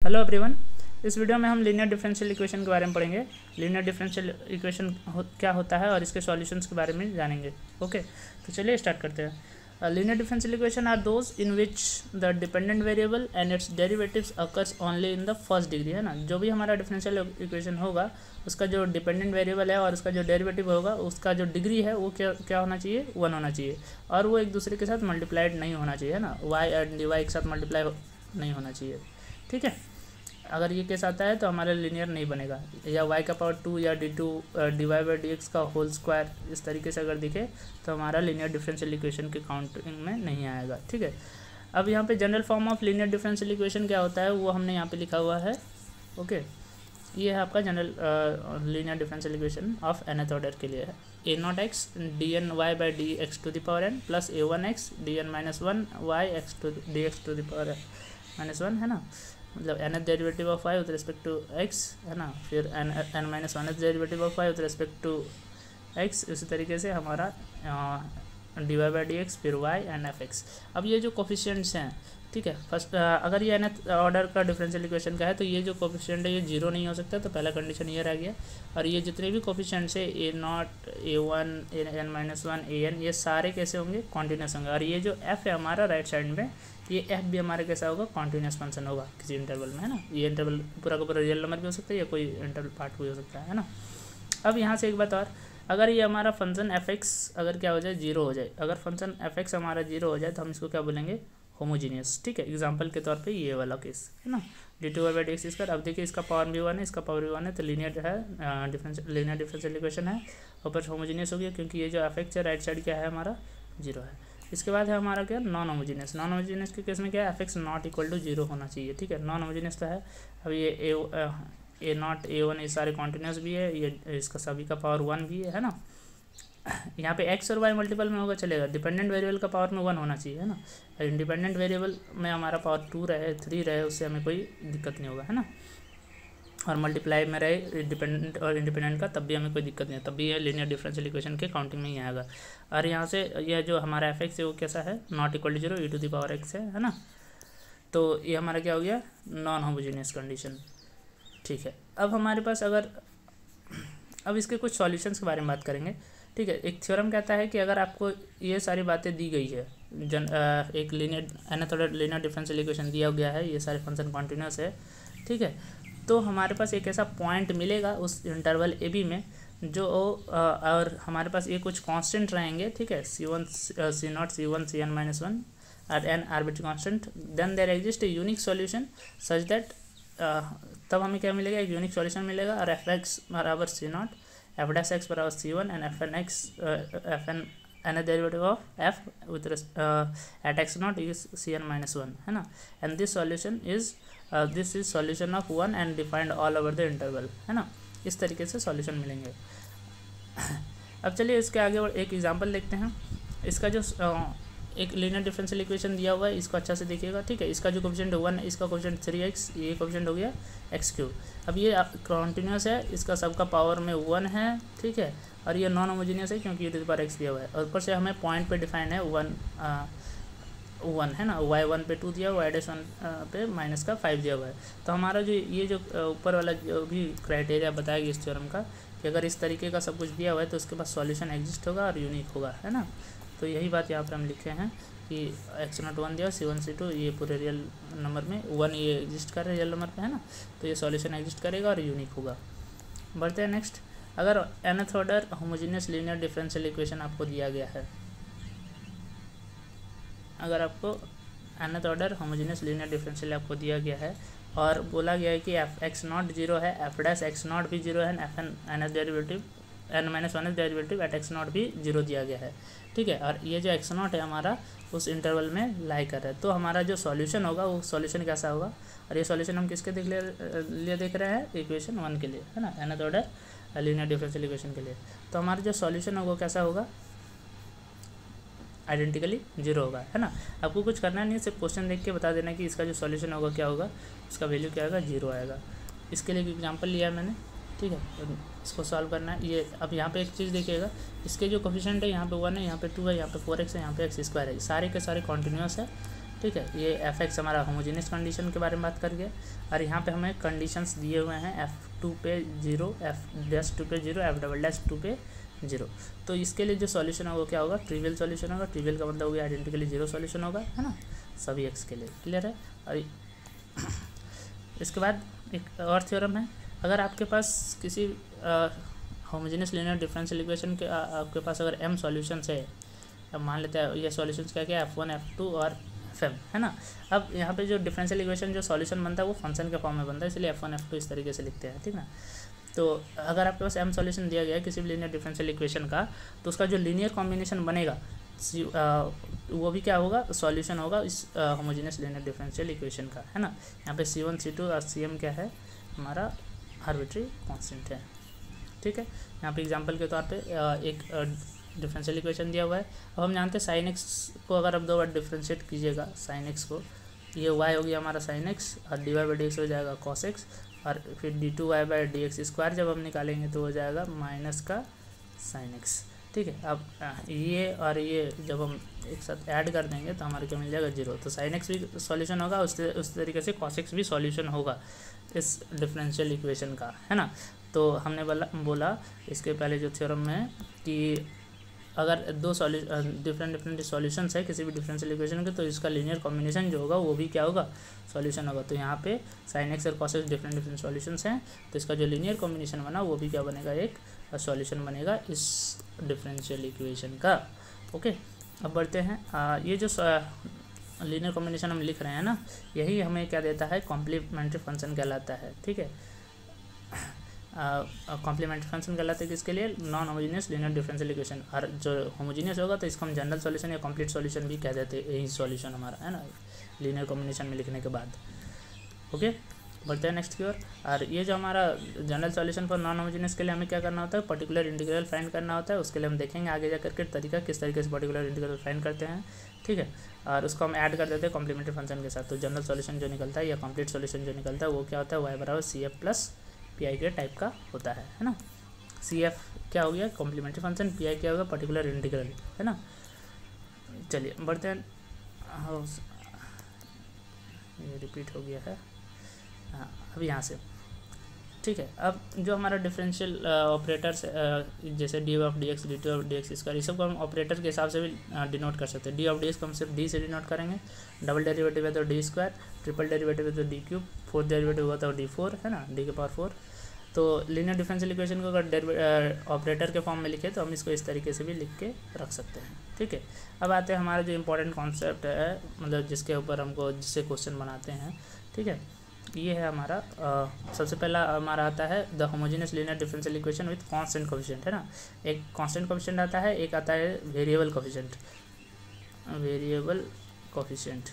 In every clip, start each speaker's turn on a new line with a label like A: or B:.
A: Hello everyone. इस video में हम लीनियर डिफरेंशियल इक्वेशन के बारे में पढ़ेंगे। लीनियर डिफरेंशियल इक्वेशन क्या होता है और इसके सॉल्यूशंस के बारे में जानेंगे। ओके, तो चलिए स्टार्ट करते हैं। Linear differential equation are those in which the dependent variable and its derivatives occurs only in the first degree, है ना। जो भी हमारा डिफरेंशियल इक्वेशन होगा उसका जो डिपेंडेंट वेरिएबल है और उसका जो डेरिवेटिव होगा उसका जो डिग्री है वो क्या होना चाहिए, 1 होना चाहिए। और वो एक दूसरे के साथ मल्टीप्लाइड नहीं होना चाहिए, है ना। वाई एंड डी वाई एक साथ मल्टीप्लाई नहीं होना चाहिए, ठीक है। अगर ये केस आता है तो हमारा लिनियर नहीं बनेगा, या y का पावर 2 या d2 डिवाइड बाई dx का होल स्क्वायर इस तरीके से अगर दिखे तो हमारा लिनियर डिफरेंशियल इक्वेशन के काउंटिंग में नहीं आएगा, ठीक है। अब यहाँ पे general form of linear differential equation क्या होता है वो हमने यहाँ पे लिखा हुआ है। ओके, ये है आपका general linear differential equation of nth order के लिए है। a0x dny by dx to the power n plus a1x dn minus 1 y x to dx to the power minus 1, है ना। मतलब nth derivative of y with respect to x, है ना। फिर n minus 1th derivative of y with respect to x। इसी तरीके से हमारा dy बाई डी एक्स, फिर y एंड fx। अब ये जो कोफिशिएंट्स हैं, ठीक है, फर्स्ट अगर ये nth ऑर्डर का डिफरेंशियल इक्वेशन का है तो ये जो कोफिशिएंट है ये जीरो नहीं हो सकता, तो पहला कंडीशन ये रह गया। और ये जितने भी कोफिशिएंट्स है a0, a1, an minus 1, an, ये सारे कैसे होंगे, कॉन्टिन्यूस होंगे। और ये जो f है हमारा राइट साइड में, ये f भी हमारा कैसा होगा, कॉन्टिन्यूस फंक्शन होगा किसी इंटरवल में, है ना। ये इंटरवल पूरा का पूरा रियल नंबर भी हो सकता है या कोई इंटरवल पार्ट भी हो सकता है ना। अब यहाँ से एक बात और, अगर ये हमारा फंक्शन fx अगर क्या हो जाए, जीरो हो जाए, अगर फंक्शन fx हमारा जीरो हो जाए तो हम इसको क्या बोलेंगे, होमोजीनियस, ठीक है। एग्जांपल के तौर पे ये वाला केस, है ना, d2 बाई dx स्क्वायर। अब देखिए इसका पावर भी 1 है, इसका पावर भी 1 है, तो लीनियर है, लीनियर डिफरेंशियल इक्वेशन है, ऊपर होमोजीनियस हो गया क्योंकि ये जो fx है राइट साइड क्या है हमारा, जीरो है। इसके बाद है हमारा क्या, नॉन होमोजीनियस। नॉन होमोजीनियस के केस में क्या है, fx not equal to zero होना चाहिए, ठीक है। नॉन होमोजीनियस तो है। अब ये a0 a1 ये सारे कॉन्टिन्यूस भी है, ये इसका सभी का पावर 1 भी है ना। यहाँ पे x और y मल्टीपल में होगा चलेगा, डिपेंडेंट वेरिएबल का पावर में 1 होना चाहिए, है ना। इंडिपेंडेंट वेरिएबल में हमारा पावर 2 रहे, 3 रहे, उससे हमें कोई दिक्कत नहीं होगा, है ना। और मल्टीप्लाई में रहे डिपेंडेंट और इंडिपेंडेंट का, तब भी हमें कोई दिक्कत नहीं है, तब भी ये लीनियर डिफरेंशियल इक्वेशन के काउंटिंग में ही आएगा। और यहाँ से यह जो हमारा fx है वो कैसा है, not equal to zero, e to the power x है ना। तो ये हमारा क्या हो गया, नॉन होमोजीनियस कंडीशन, ठीक है। अब हमारे पास अगर अब इसके कुछ सॉल्यूशंस के बारे में बात करेंगे, ठीक है। एक थ्योरम कहता है कि अगर आपको ये सारी बातें दी गई है, एक linear nth order linear differential equation दिया गया है, ये सारे फंक्शन कॉन्टिन्यूस है, ठीक है, तो हमारे पास एक ऐसा पॉइंट मिलेगा उस इंटरवल ए बी में जो और हमारे पास ये कुछ कांस्टेंट रहेंगे, ठीक है, c1 c0 c1 cn minus 1 और n arbitrary constant, then there exist a unique solution such that, तब हमें क्या मिलेगा, एक यूनिक सॉल्यूशन मिलेगा। और fx बराबर c0, f डैश x बराबर c1 and fn x fn n derivative of f with at x0 is cn minus 1, है ना। And this solution is this is solution of 1 and defined all over the interval, है ना। इस तरीके से solution मिलेंगे। अब चलिए इसके आगे एक एग्जांपल देखते हैं। इसका जो एक लीनियर डिफरेंशियल इक्वेशन दिया हुआ है, इसको अच्छा से देखिएगा, ठीक है। इसका जो कोफिशिएंट 1 है, इसका कोफिशिएंट 3x, ये कोफिशिएंट हो गया x3। अब ये कॉन्टिन्यूस है, इसका सबका पावर में 1 है, ठीक है। और ये नॉन होमोजीनियस है क्योंकि e to the power x दिया हुआ है। और ऊपर से हमें पॉइंट पे डिफाइन है 1 है ना, y1 पे 2 दिया हुआ है, y1 पे माइनस का 5 दिया हुआ है। तो हमारा जो ये जो ऊपर वाला जो भी क्राइटेरिया बताया गया इस थ्योरम का, कि अगर इस तरीके का सब कुछ दिया हुआ है तो उसके पास सॉल्यूशन एग्जिस्ट होगा और यूनिक होगा, है ना। तो यही बात यहाँ पर हम लिखे हैं कि x0 1 दिया, c1 c2 ये पूरे रियल नंबर में 1 ये एग्जिस्ट कर रहा है रियल नंबर पे, है ना। तो ये सॉल्यूशन एग्जिस्ट करेगा और यूनिक होगा। बढ़ते हैं नेक्स्ट। अगर nth order homogeneous linear differential equation आपको दिया गया है, अगर आपको nth order homogeneous linear differential आपको दिया गया है और बोला गया है कि x0 जीरो है, f डैश x0 भी जीरो है, fn nth derivative n minus 1th derivative eight x0 भी जीरो दिया गया है, ठीक है। और ये जो x0 है हमारा उस इंटरवल में लाई कर रहा है, तो हमारा जो सॉल्यूशन होगा वो सॉल्यूशन कैसा होगा। और ये सॉल्यूशन हम किसके लिए देख रहे हैं, इक्वेशन 1 के लिए, है ना, nth order linear differential equation के लिए। तो हमारा जो सॉल्यूशन होगा कैसा होगा, आइडेंटिकली जीरो होगा, है ना। आपको कुछ करना नहीं है, सिर्फ क्वेश्चन देख के बता देना कि इसका जो सॉल्यूशन होगा क्या होगा, उसका वैल्यू क्या आएगा, जीरो आएगा। इसके लिए एक एग्जांपल लिया है मैंने, ठीक है, इसको सॉल्व करना है। ये अब यहाँ पे एक चीज़ देखिएगा, इसके जो कोफिशिएंट है यहाँ पे 1 है, यहाँ पे 2 है, यहाँ पे 4x है, यहाँ पे x2 है, सारे के सारे कॉन्टिन्यूस है, ठीक है। ये एफ एक्स हमारा होमोजेनियस कंडीशन के बारे में बात करेंगे। और यहाँ पे हमें कंडीशंस दिए हुए हैं F2 पे 0, F'2 पे 0, F'2 पे 0। तो इसके लिए जो सॉल्यूशन होगा क्या होगा, ट्रिवियल सॉल्यूशन होगा। ट्रिवियल का मतलब हो गया आइडेंटिकली 0 सॉल्यूशन होगा, है ना, सभी एक्स के लिए। क्लियर है। और इसके बाद एक और थ्योरम है, अगर आपके पास किसी होमोजेनियस लीनियर डिफरेंशियल इक्वेशन के आपके पास अगर m सॉल्यूशंस है, अब मान लेते हैं ये सॉल्यूशंस क्या क्या F1 F2 और Fm, है ना। अब यहाँ पे जो डिफरेंशियल इक्वेशन जो सॉल्यूशन बनता है वो फंक्शन के फॉर्म में बनता है, इसलिए F1 F2 इस तरीके से लिखते हैं, ठीक ना। तो अगर आपके पास m सॉल्यूशन दिया गया है किसी भी लीनियर डिफरेंशियल इक्वेशन का, तो उसका जो लीनियर कॉम्बिनेशन बनेगा वो भी क्या होगा, सॉल्यूशन होगा इस होमोजेनियस लीनियर डिफरेंशियल इक्वेशन का, है ना। यहाँ पे C1 C2 और Cm क्या है, हमारा आर्बिट्री कांस्टेंट है, ठीक है। यहाँ पे एग्जांपल के तौर पे एक डिफरेंशियल इक्वेशन दिया हुआ है। अब हम जानते हैं साइन एक्स को अगर आप 2 बार डिफरेंशिएट कीजिएगा, साइन एक्स को, ये y हो गया हमारा साइन एक्स और dy/dx हो जाएगा cos x, और फिर d2y/dx² जब हम निकालेंगे तो हो जाएगा माइनस का साइन एक्स, ठीक है। अब ये और ये जब हम एक साथ ऐड कर देंगे तो हमारे को मिल जाएगा 0। तो साइन एक्स भी सॉल्यूशन होगा, उस तरीके से cos x भी सॉल्यूशन होगा इस डिफरेंशियल इक्वेशन का, है ना। तो हमने बोला इसके पहले जो थ्योरम में है कि अगर 2 डिफरेंट सॉल्यूशंस है किसी भी डिफरेंशियल इक्वेशन के, तो इसका लीनियर कॉम्बिनेशन जो होगा वो भी क्या होगा, सॉल्यूशन होगा। तो यहाँ पे साइन एक्स और कॉस एक्स डिफरेंट सॉल्यूशंस हैं, तो इसका जो लीनियर कॉम्बिनेशन बना वो भी क्या बनेगा, एक सॉल्यूशन बनेगा इस डिफरेंशियल इक्वेशन का। ओके, अब बढ़ते हैं। ये जो लीनियर कॉम्बिनेशन हम लिख रहे हैं ना, यही हमें क्या देता है, कॉम्प्लीमेंट्री फंक्शन कहलाता है, ठीक है। कॉम्प्लीमेंट्री फंक्शन कहलाते हैं किसके लिए, non homogeneous linear differential equation. और जो होमोजेनियस होगा तो इसको हम जनरल सॉल्यूशन या कंप्लीट सॉल्यूशन भी कह देते हैं, यही सॉल्यूशन हमारा, है ना, लीनियर कॉम्बिनेशन में लिखने के बाद। ओके, बढ़ते हैं नेक्स्ट की ओर। और ये जो हमारा general solution for non homogeneous के लिए हमें क्या करना होता है, पर्टिकुलर इंटीग्रल फाइंड करना होता है। उसके लिए हम देखेंगे आगे जा करके तरीका किस तरीके से पर्टिकुलर इंटीग्रल फाइंड करते हैं, ठीक है। और उसको हम ऐड कर देते हैं कॉम्प्लीमेंट्री फंक्शन के साथ। तो जनरल सॉल्यूशन जो निकलता है या कंप्लीट सॉल्यूशन जो निकलता है वो क्या होता है, y = CF + PI के टाइप का होता है ना। CF क्या हो गया, कॉम्प्लीमेंट्री फंक्शन, PI क्या होगा, पर्टिकुलर इंटीग्रल, है ना। चलिए बढ़ते हैं। ये रिपीट हो गया है, हाँ, अब यहाँ से, ठीक है। अब जो हमारा डिफरेंशियल ऑपरेटर्स जैसे d(dx), d2(dx²), ये सब को हम ऑपरेटर के हिसाब से भी डिनोट कर सकते हैं। d(dx) को हम सिर्फ d से डिनोट करेंगे, डबल डेरिवेटिव है तो d², ट्रिपल डेरिवेटिव है तो d3, फोर्थ डेरिवेटिव हुआ तो d4, है ना, d⁴। तो लीनियर डिफरेंशियल इक्वेशन को अगर ऑपरेटर के फॉर्म में लिखे तो हम इसको इस तरीके से भी लिख के रख सकते हैं, ठीक है। अब आते हैं हमारा जो इम्पोर्टेंट कॉन्सेप्ट है, मतलब जिसके ऊपर हमको जिससे क्वेश्चन बनाते हैं, ठीक है। ये है हमारा सबसे पहला हमारा आता है the homogeneous linear differential equation with constant coefficient, है ना। एक कांस्टेंट कोएफिशिएंट आता है, एक आता है वेरिएबल कोएफिशिएंट।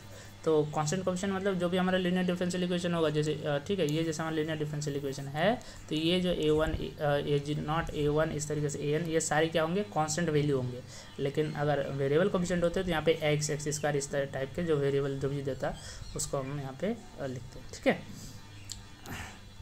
A: तो कांस्टेंट कोएफिशिएंट मतलब जो भी हमारा लीनियर डिफरेंशियल इक्वेशन होगा, जैसे ठीक है, ये जैसे हमारा लीनियर डिफरेंशियल इक्वेशन है, तो ये जो A1 A0 A1 इस तरीके से AN, ये सारे क्या होंगे, कांस्टेंट वैल्यू होंगे। लेकिन अगर वेरिएबल कोएफिशिएंट होते हैं तो यहाँ पे x² इस टाइप के जो वेरिएबल जो भी देता है उसको हम यहाँ पे लिखते हैं, ठीक है।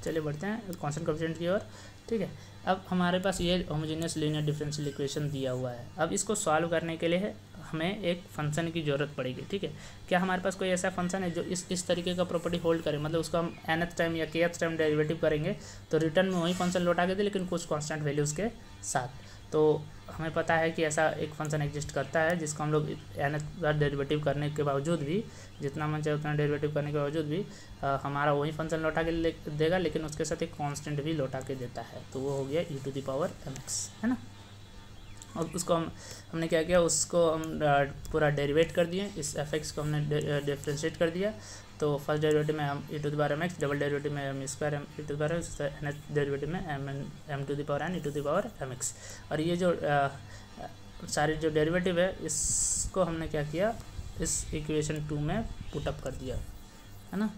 A: चलिए बढ़ते हैं कांस्टेंट कोएफिशिएंट की ओर, ठीक है। अब हमारे पास ये होमोजेनियस लीनियर डिफरेंशियल इक्वेशन दिया हुआ है। अब इसको सॉल्व करने के लिए हमें एक फंक्शन की ज़रूरत पड़ेगी, ठीक है। क्या हमारे पास कोई ऐसा फंक्शन है जो इस तरीके का प्रॉपर्टी होल्ड करे, मतलब उसको हम nth टाइम या kth टाइम डेरिवेटिव करेंगे तो रिटर्न में वही फंक्शन लौटा के दे, लेकिन कुछ कांस्टेंट वैल्यूज़ के साथ। तो हमें पता है कि ऐसा एक फंक्शन एग्जिस्ट करता है जिसको हम लोग nth बार डेरिवेटिव करने के बावजूद भी, जितना मन चाहे उतना डेरिवेटिव करने के बावजूद भी हमारा वही फंक्शन लौटा के देगा, लेकिन उसके साथ एक कांस्टेंट भी लौटा के देता है। तो वो हो गया e⁻mx, है ना। और उसको हमने क्या किया, उसको हम पूरा डेरिवेट कर दिए, इस f(x) को हमने डिफ्रेंशिएट कर दिया। तो फर्स्ट डेरिवेटिव में हम e⁻mx, डबल डेरिवेटिव में m² nth डेरिवेटिव में m⁻n e⁻mx। और ये जो सारे जो डेरिवेटिव है इसको हमने क्या किया, इस इक्वेशन 2 में पुटअप कर दिया, है ना।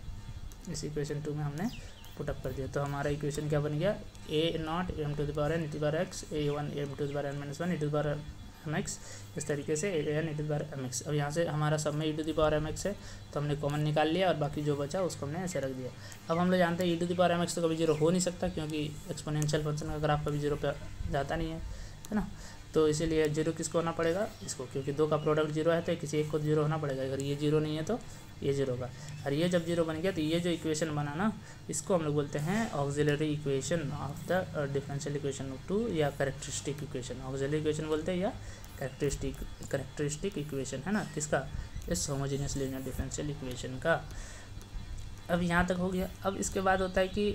A: इस इक्वेशन 2 में हमने पुटअप कर दिया। तो हमारा इक्वेशन क्या बन गया, a0 m⁻n e⁻x, a1 m⁻n−1 e⁻mx, इस तरीके से an e⁻mx। अब यहाँ से हमारा सब में e⁻mx है तो हमने कॉमन निकाल लिया और बाकी जो बचा उसको हमने ऐसे रख दिया। अब हम लोग जानते हैं e⁻mx तो कभी 0 हो नहीं सकता, क्योंकि एक्सपोनेंशियल फंक्शन का ग्राफ कभी 0 पे जाता नहीं है ना। तो इसीलिए जीरो किसको होना पड़ेगा, इसको, क्योंकि दो का प्रोडक्ट जीरो है तो किसी एक को जीरो होना पड़ेगा। अगर ये जीरो नहीं है तो ये जीरो होगा, और ये जब जीरो बन गया तो ये जो इक्वेशन बना ना, इसको हम लोग बोलते हैं auxiliary equation of the differential equation 2 या कैरेक्टरिस्टिक इक्वेशन। ऑक्सिलरी इक्वेशन बोलते हैं या कैरेक्टरिस्टिक इक्वेशन, है ना, किसका, इस होमोजेनियस लीनियर डिफरेंशियल इक्वेशन का। अब यहाँ तक हो गया। अब इसके बाद होता है कि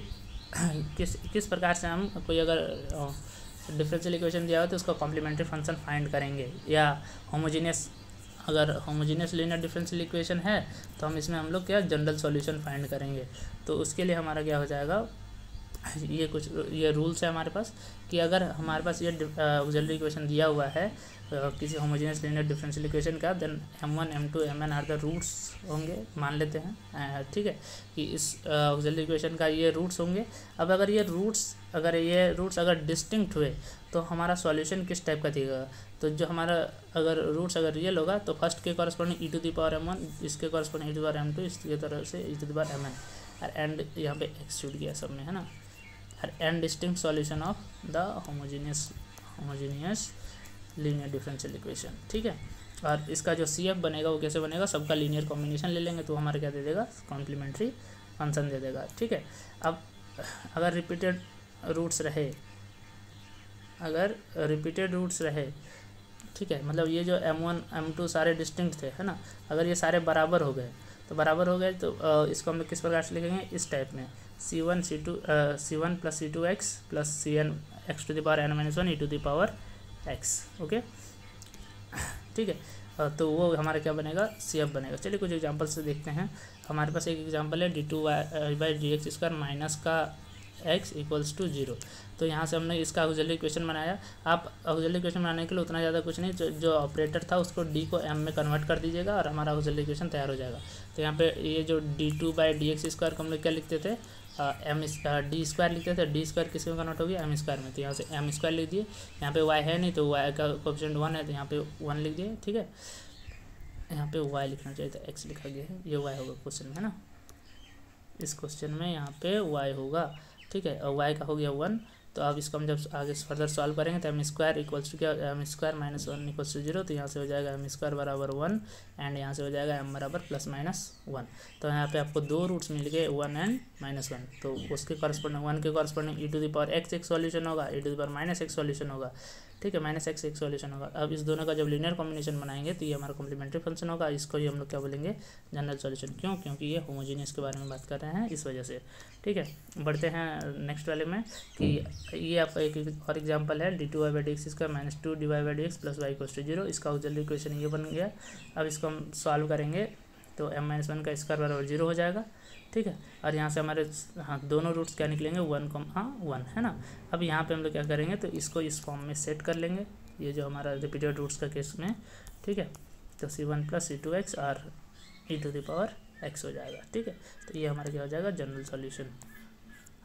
A: किस प्रकार से हम कोई अगर डिफरेंशियल इक्वेशन दिया हो तो उसका कॉम्प्लीमेंट्री फंक्शन फाइंड करेंगे, या होमोजेनियस, अगर होमोजेनियस लीनियर डिफरेंशियल इक्वेशन है तो हम इसमें हम लोग क्या जनरल सॉल्यूशन फाइंड करेंगे। तो उसके लिए हमारा क्या हो जाएगा, ये रूल्स है हमारे पास कि अगर हमारे पास ये ऑक्सिलरी इक्वेशन दिया हुआ है किसी होमोजेनियस लीनियर डिफरेंशियल इक्वेशन का, then m1 m2 mn are the roots होंगे, मान लेते हैं, ठीक है, कि इस ऑक्सिलरी इक्वेशन का ये रूट्स होंगे। अब अगर ये रूट्स अगर डिस्टिंक्ट हुए तो हमारा सॉल्यूशन किस टाइप का दिखेगा। तो जो हमारा अगर रूट्स अगर रियल होगा तो फर्स्ट के कॉरस्पॉन्डिंग e⁻m1, इसके कॉरस्पॉन्डिंग e⁻m2, इसकी तरह से e⁻mn, और एंड यहाँ पे एक्स छूट गया सब में, है ना, और and distinct solution of the homogeneous linear differential equation, ठीक है। और इसका जो CF बनेगा वो कैसे बनेगा, सबका लीनियर कॉम्बिनेशन ले लेंगे तो हमारा क्या दे देगा, कॉम्प्लीमेंट्री फंक्शन दे देगा, ठीक है। अब अगर रिपीटेड रूट्स रहे, ठीक है, मतलब ये जो m1 m2 सारे डिस्टिंक्ट थे, है ना, अगर ये सारे बराबर हो गए तो इसको हम लोग किस प्रकार से लिखेंगे, इस टाइप में C1 plus C2x plus Cn x⁻n−1 e⁻x, okay, ठीक है। तो वो हमारा क्या बनेगा, CF बनेगा। चलिए कुछ एग्जांपल से देखते हैं। हमारे पास एक एग्जांपल है d2y/dx² माइनस का x = 0। तो यहाँ से हमने इसका ऑक्सिलरी इक्वेशन बनाया। आप ऑक्सिलरी इक्वेशन बनाने के लिए उतना ज़्यादा कुछ नहीं, जो ऑपरेटर था उसको d को m में कन्वर्ट कर दीजिएगा और हमारा ऑक्सिलरी इक्वेशन तैयार हो जाएगा। तो यहाँ पे ये जो d2/dx² को हम लोग क्या लिखते थे, d² लिखते थे, d² किस में कन्वर्ट हो गया, m² में, तो यहाँ से m² लिख दिए। यहाँ पे y है नहीं तो y का कोएफिशिएंट 1 है तो यहाँ पे 1 लिख दिए, ठीक है। यहाँ पे y लिखना चाहिए था, x लिखा गया है, ये y होगा क्वेश्चन में, है ना, इस क्वेश्चन में यहाँ पे y होगा, ठीक है, और y का हो गया 1। तो अब इसको हम जब आगे फर्दर सॉल्व करेंगे तो m² इक्वल्स टू क्या, m² - 1 = 0। तो यहाँ से हो जाएगा m² बराबर 1 एंड यहाँ से हो जाएगा m बराबर ±1। तो यहाँ पे आपको दो रूट्स मिल गए, 1 एंड -1। तो उसके कॉरस्पॉन्डिंग 1 के कॉरस्पॉन्डिंग e⁻x एक सॉल्यूशन होगा, e⁻x सॉल्यूशन होगा, ठीक है, -x एक सॉल्यूशन होगा। अब इस दोनों का जब लीनियर कॉम्बिनेशन बनाएंगे तो ये हमारा कॉम्प्लीमेंट्री फंक्शन होगा। इसको ही हम लोग क्या बोलेंगे, जनरल सॉल्यूशन। क्यों, क्योंकि ये होमोजेनियस के बारे में बात कर रहे हैं, इस वजह से, ठीक है। बढ़ते हैं नेक्स्ट वाले में कि ये आपका एक और एग्जांपल है d2y/dx² - 2dy/dx + y = 0। इसका ऑक्सिलरी इक्वेशन ये बन गया। अब इसको हम सॉल्व करेंगे तो m-1 का स्क्वायर बराबर 0 हो जाएगा, ठीक है। और यहाँ से हमारे दोनों रूट्स क्या निकलेंगे, 1, है ना। अब यहाँ पे हम लोग क्या करेंगे, तो इसको इस फॉर्म में सेट कर लेंगे, ये जो हमारा रिपीटेड रूट्स का केस में, ठीक है। तो C1 + C2x और e⁻x हो जाएगा, ठीक है। तो ये हमारा क्या हो जाएगा, जनरल सॉल्यूशन।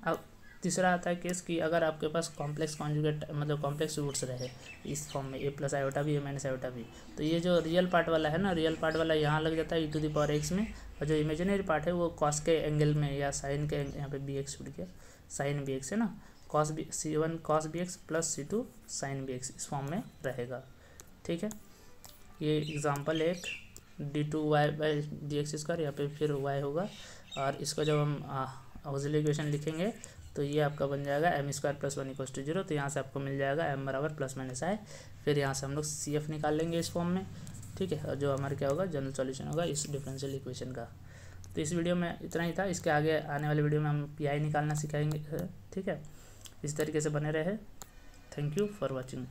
A: अब तीसरा आता है केस कि अगर आपके पास कॉम्प्लेक्स कॉन्जुगेट मतलब कॉम्प्लेक्स रूट्स रहे इस फॉर्म में, a + i भी a - i भी, तो ये जो रियल पार्ट वाला है ना, रियल पार्ट वाला यहाँ लग जाता है e⁻x में, और जो इमेजिनरी पार्ट है वो कॉस के एंगल में या साइन के, यहाँ पे bx छूट गया, साइन bx है ना, C1 cos bx + C2 sin bx इस फॉर्म में रहेगा, ठीक है। ये एग्जाम्पल एक d2y/dx² यहाँ पे फिर y होगा, और इसको जब हम ऑक्सिलरी इक्वेशन लिखेंगे तो ये आपका बन जाएगा m² + 1 = 0। तो यहाँ से आपको मिल जाएगा m बराबर ±i। फिर यहाँ से हम लोग CF निकाल लेंगे इस फॉर्म में, ठीक है, और जो हमारा क्या होगा, जनरल सॉल्यूशन होगा इस डिफरेंशियल इक्वेशन का। तो इस वीडियो में इतना ही था। इसके आगे आने वाले वीडियो में हम PI निकालना सिखाएंगे, ठीक है। इस तरीके से बने रहे। Thank you for watching.